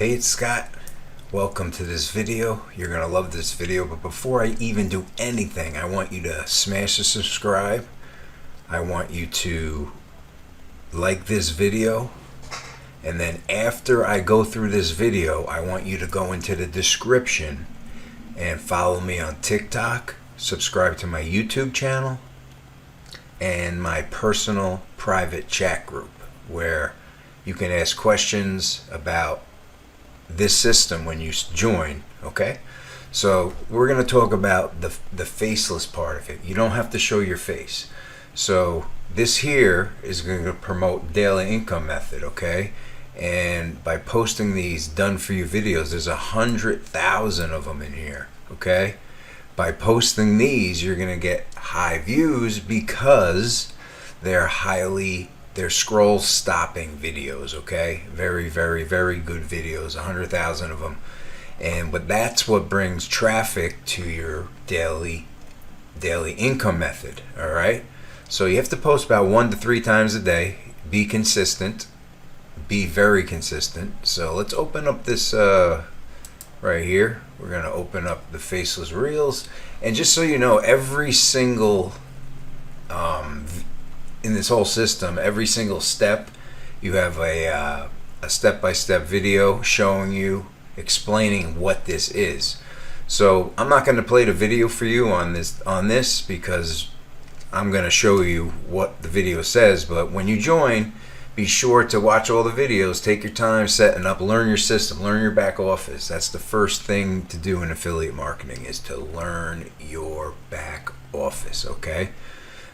Hey, it's Scott. Welcome to this video. You're going to love this video, but before I even do anything, I want you to smash the subscribe. I want you to like this video. And then after I go through this video, I want you to go into the description and follow me on TikTok, subscribe to my YouTube channel, and my personal private chat group where you can ask questions about this system when you join. Okay, so we're going to talk about the faceless part of it. You don't have to show your face. So this here is going to promote daily income method. Okay, and by posting these done for you videos, there's 100,000 of them in here. Okay, by posting these, you're going to get high views because they're scroll stopping videos. Okay, very good videos, 100,000 of them. But that's what brings traffic to your daily income method. All right, so you have to post about 1 to 3 times a day. Be consistent, be very consistent. So let's open up this right here. We're going to open up the Faceless Reels, and just so you know, every single in this whole system, every single step, you have a step-by-step video showing you, explaining what this is. So I'm not going to play the video for you on this because I'm going to show you what the video says. But when you join, be sure to watch all the videos, take your time setting up, learn your system, learn your back office. That's the first thing to do in affiliate marketing, is to learn your back office, okay,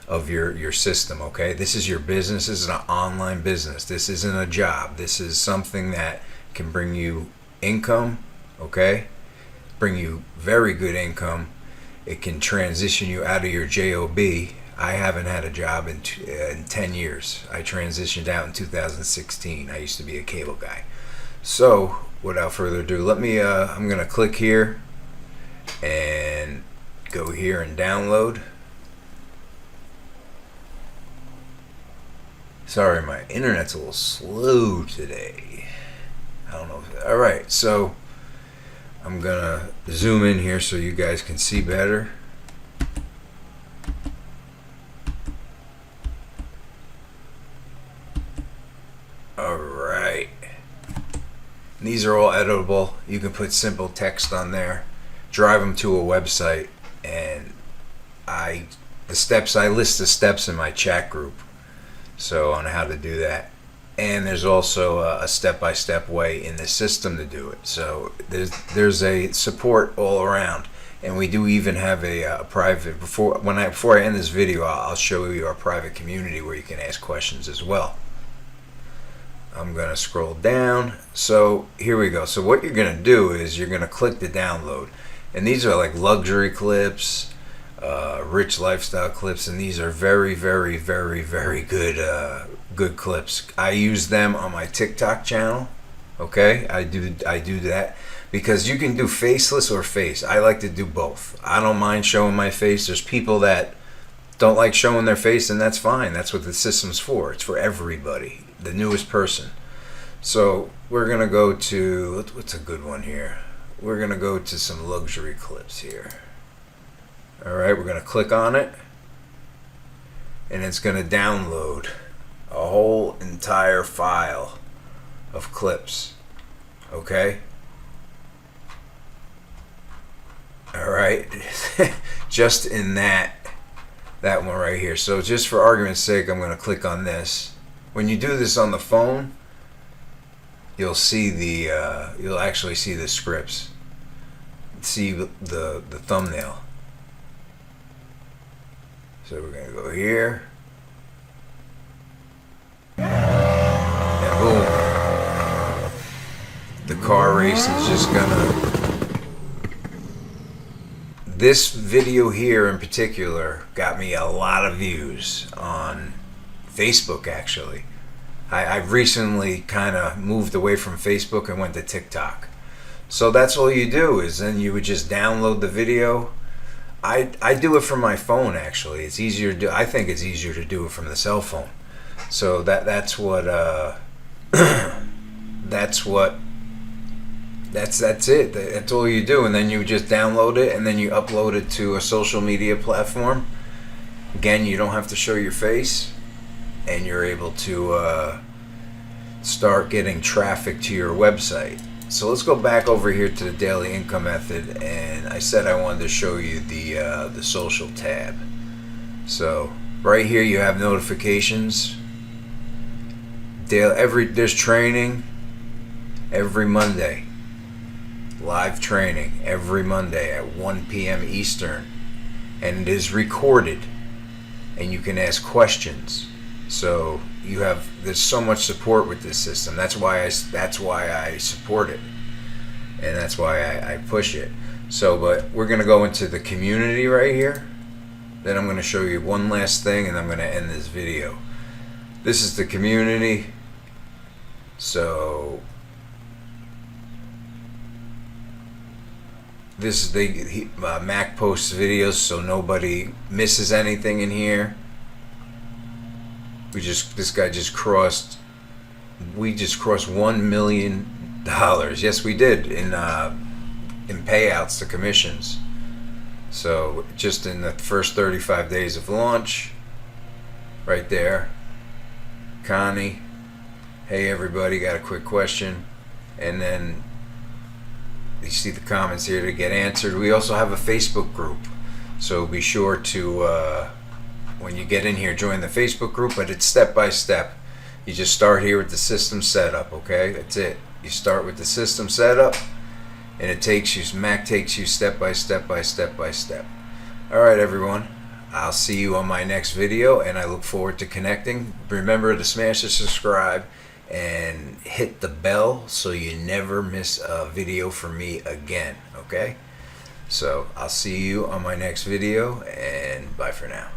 of your system. Okay, this is your business. This is an online business. This isn't a job. This is something that can bring you income, okay, bring you very good income. It can transition you out of your job. I haven't had a job in 10 years. I transitioned out in 2016. I used to be a cable guy. So without further ado, I'm gonna click here and go here and download. Sorry, my internet's a little slow today. I don't know. All right, so I'm gonna zoom in here so you guys can see better. All right. These are all editable. You can put simple text on there, drive them to a website, and I list the steps in my chat group. So on how to do that, and there's also a step-by-step way in the system to do it. So there's a support all around, and we do even have a private. Before I end this video, I'll show you our private community where you can ask questions as well. I'm gonna scroll down. So here we go. So what you're gonna do is you're gonna click the download, and these are like luxury clips, rich lifestyle clips, and these are very good good clips. I use them on my TikTok channel. Okay, I do that because you can do faceless or face. I like to do both. I don't mind showing my face. There's people that don't like showing their face, and that's fine. That's what the system's for. It's for everybody, the newest person. So we're gonna go to, what's a good one here? We're gonna go to some luxury clips here. All right, we're gonna click on it, and it's gonna download a whole entire file of clips. Okay. All right, just in that one right here. So just for argument's sake, I'm gonna click on this. When you do this on the phone, you'll see you'll actually see the scripts, see the thumbnail. So we're gonna go here, and boom, the car race is just gonna. This video here in particular got me a lot of views on Facebook. Actually, I've recently kind of moved away from Facebook and went to TikTok. So that's all you do, is then you would just download the video. I do it from my phone. Actually, it's easier to do. I think it's easier to do it from the cell phone. So that's what That's it. That's all you do, and then you just download it, and then you upload it to a social media platform. Again, you don't have to show your face, and you're able to start getting traffic to your website. So let's go back over here to the daily income method, and I said I wanted to show you the social tab. So right here you have notifications. There's training every Monday. Live training every Monday at 1 p.m. Eastern, and it is recorded, and you can ask questions. So there's so much support with this system. That's why I support it, and that's why I push it. So, but we're gonna go into the community right here. Then I'm gonna show you one last thing, and I'm gonna end this video. This is the community. So this is the Mac posts videos, so nobody misses anything in here. We just crossed $1 million. Yes, we did in payouts to commissions. So just in the first 35 days of launch, right there. Connie, hey everybody, got a quick question, and then you see the comments here to get answered. We also have a Facebook group, so be sure to when you get in here, join the Facebook group, but it's step by step. You just start here with the system setup, okay? That's it. You start with the system setup, and Mac takes you step by step by step by step. All right, everyone. I'll see you on my next video, and I look forward to connecting. Remember to smash the subscribe and hit the bell so you never miss a video from me again, okay? So I'll see you on my next video, and bye for now.